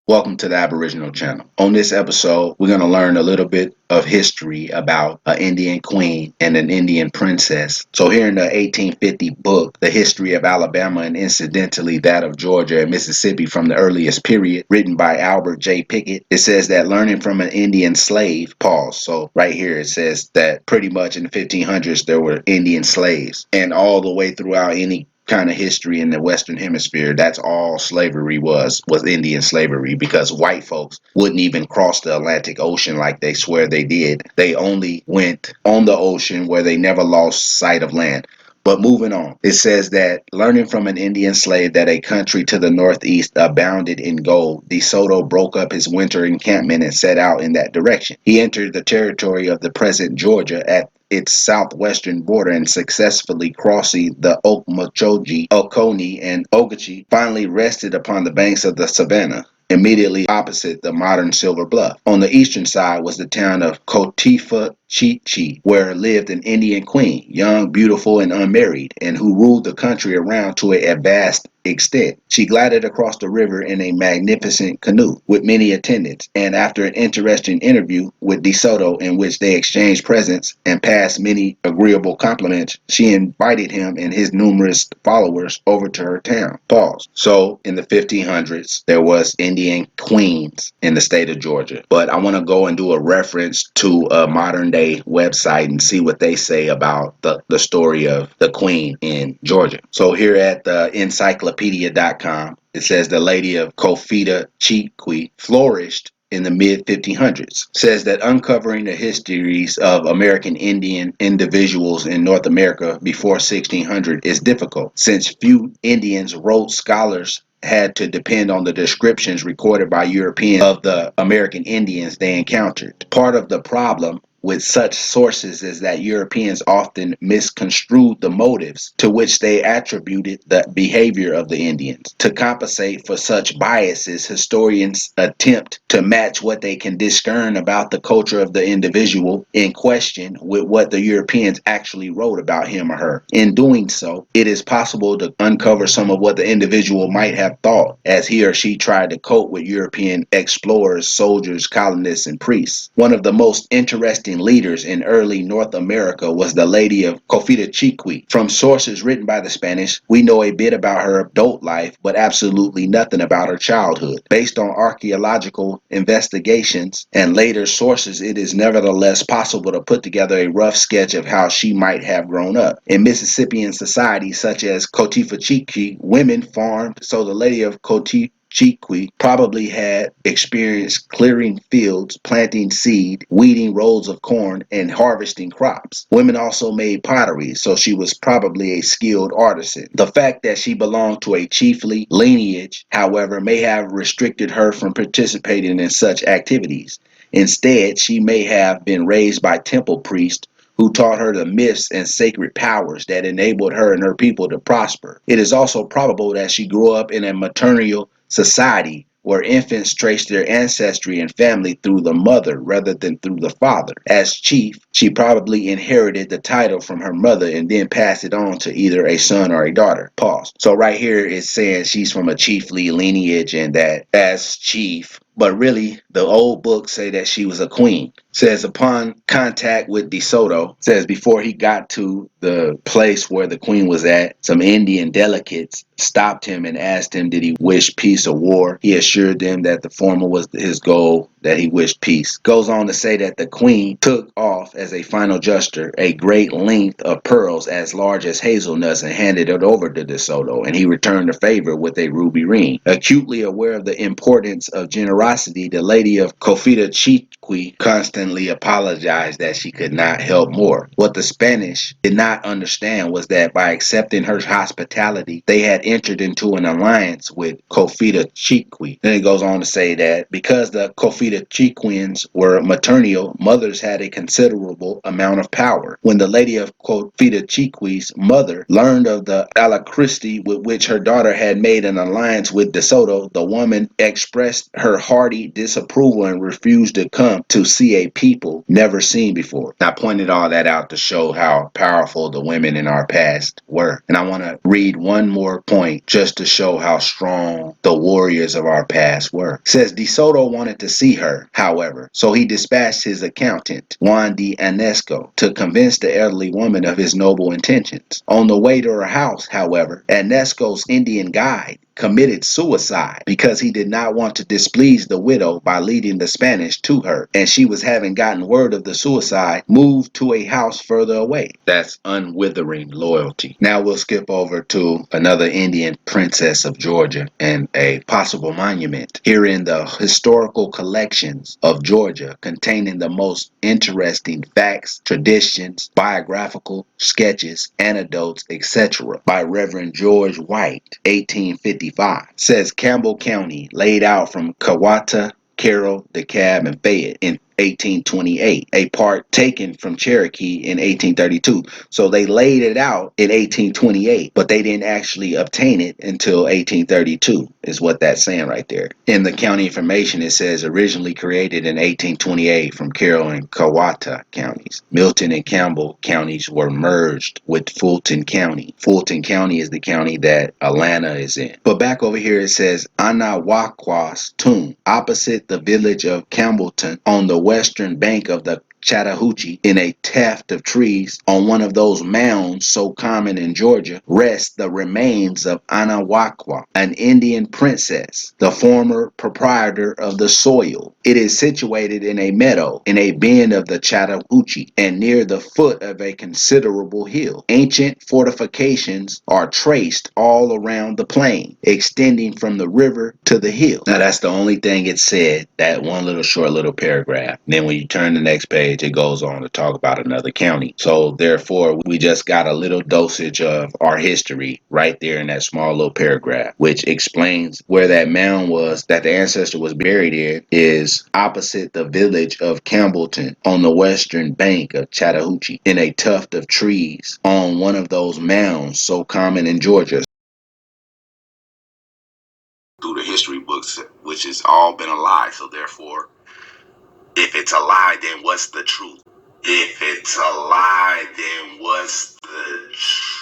Welcome to the Aboriginal channel. On this episode, we're going to learn a little bit of history about an Indian queen and an Indian princess. So here in the 1850 book, The History of Alabama and incidentally that of Georgia and Mississippi from the earliest period, written by Albert J. Pickett, it says that learning from an Indian slave, pause. So right here it says that pretty much in the 1500s there were Indian slaves, and all the way throughout any kind of history in the Western Hemisphere, that's all slavery was Indian slavery, because white folks wouldn't even cross the Atlantic Ocean like they swear they did. They only went on the ocean where they never lost sight of land. But moving on, it says that learning from an Indian slave that a country to the northeast abounded in gold, De Soto broke up his winter encampment and set out in that direction. He entered the territory of the present Georgia at its southwestern border and successfully crossing the Okmulgee, Oconee, and Ogeechee, finally rested upon the banks of the Savannah, immediately opposite the modern Silver Bluff. On the eastern side was the town of Cotifa Chi, where lived an Indian queen, young, beautiful, and unmarried, and who ruled the country around to a vast extent. She glided across the river in a magnificent canoe with many attendants, and after an interesting interview with De Soto in which they exchanged presents and passed many agreeable compliments, she invited him and his numerous followers over to her town. Pause. So in the 1500s, there was Indian queens in the state of Georgia. But I want to go and do a reference to a modern day website and see what they say about the story of the queen in Georgia. So here at the encyclopedia.com, it says the lady of Kofita Chiqui flourished in the mid 1500s. Says that uncovering the histories of American Indian individuals in North America before 1600 is difficult, since few Indians wrote. Scholars had to depend on the descriptions recorded by Europeans of the American Indians they encountered. Part of the problem with such sources is that Europeans often misconstrued the motives to which they attributed the behavior of the Indians. To compensate for such biases, historians attempt to match what they can discern about the culture of the individual in question with what the Europeans actually wrote about him or her. In doing so, it is possible to uncover some of what the individual might have thought as he or she tried to cope with European explorers, soldiers, colonists, and priests. One of the most interesting leaders in early North America was the Lady of Cofita Chiqui. From sources written by the Spanish, we know a bit about her adult life, but absolutely nothing about her childhood. Based on archaeological investigations and later sources, it is nevertheless possible to put together a rough sketch of how she might have grown up. In Mississippian society such as Cotifa Chiqui, women farmed, so the Lady of Cotifa Chiqui probably had experience clearing fields, planting seed, weeding rows of corn, and harvesting crops. Women also made pottery, so she was probably a skilled artisan. The fact that she belonged to a chiefly lineage, however, may have restricted her from participating in such activities. Instead, she may have been raised by temple priests who taught her the myths and sacred powers that enabled her and her people to prosper. It is also probable that she grew up in a maternal society where infants trace their ancestry and family through the mother rather than through the father. As chief, she probably inherited the title from her mother and then passed it on to either a son or a daughter. Pause. So right here it's saying she's from a chiefly lineage and that as chief, but really the old books say that she was a queen. Says upon contact with De Soto, says before he got to the place where the queen was at, some Indian delegates stopped him and asked him did he wish peace or war. He assured them that the former was his goal, that he wished peace. Goes on to say that the queen took off as a final gesture a great length of pearls as large as hazelnuts and handed it over to De Soto, and he returned the favor with a ruby ring. Acutely aware of the importance of generosity, the Lady of Cofita Chiqui constantly apologized that she could not help more. What the Spanish did not understand was that by accepting her hospitality, they had entered into an alliance with Cofita Chiqui. Then it goes on to say that because the Cofita Fidachequians were maternal, mothers had a considerable amount of power. When the lady of, quote, Fidachequi's mother learned of the alacrity with which her daughter had made an alliance with De Soto, the woman expressed her hearty disapproval and refused to come to see a people never seen before. I pointed all that out to show how powerful the women in our past were. And I want to read one more point just to show how strong the warriors of our past were. It says De Soto wanted to see her, however, so he dispatched his accountant, Juan de Anesco, to convince the elderly woman of his noble intentions. On the way to her house, however, Anesco's Indian guide committed suicide because he did not want to displease the widow by leading the Spanish to her, and she was, having gotten word of the suicide, moved to a house further away. That's unwithering loyalty. Now we'll skip over to another Indian princess of Georgia and a possible monument. Here in the historical collections of Georgia, containing the most interesting facts, traditions, biographical sketches, anecdotes, etc. by Reverend George White, 1855, says Campbell County, laid out from Kawata, Carroll, DeKalb, and Fayette in 1828, a part taken from Cherokee in 1832. So they laid it out in 1828, but they didn't actually obtain it until 1832, is what that's saying right there. In the county information, it says originally created in 1828 from Carroll and Kawata counties. Milton and Campbell counties were merged with Fulton County. Fulton County is the county that Atlanta is in. But back over here, it says Anawakwa's tomb, opposite the village of Campbellton on the western bank of the Chattahoochee, in a tuft of trees on one of those mounds so common in Georgia, rests the remains of Anawakwa, an Indian princess, the former proprietor of the soil. It is situated in a meadow in a bend of the Chattahoochee and near the foot of a considerable hill. Ancient fortifications are traced all around the plain, extending from the river to the hill. Now that's the only thing it said, that one little short little paragraph. And then when you turn the next page, it goes on to talk about another county. So therefore, we just got a little dosage of our history right there in that small little paragraph, which explains where that mound was that the ancestor was buried in is opposite the village of Campbellton on the western bank of Chattahoochee in a tuft of trees on one of those mounds so common in Georgia. Through the history books, which has all been a lie. So therefore, if it's a lie, then what's the truth? If it's a lie, then what's the truth?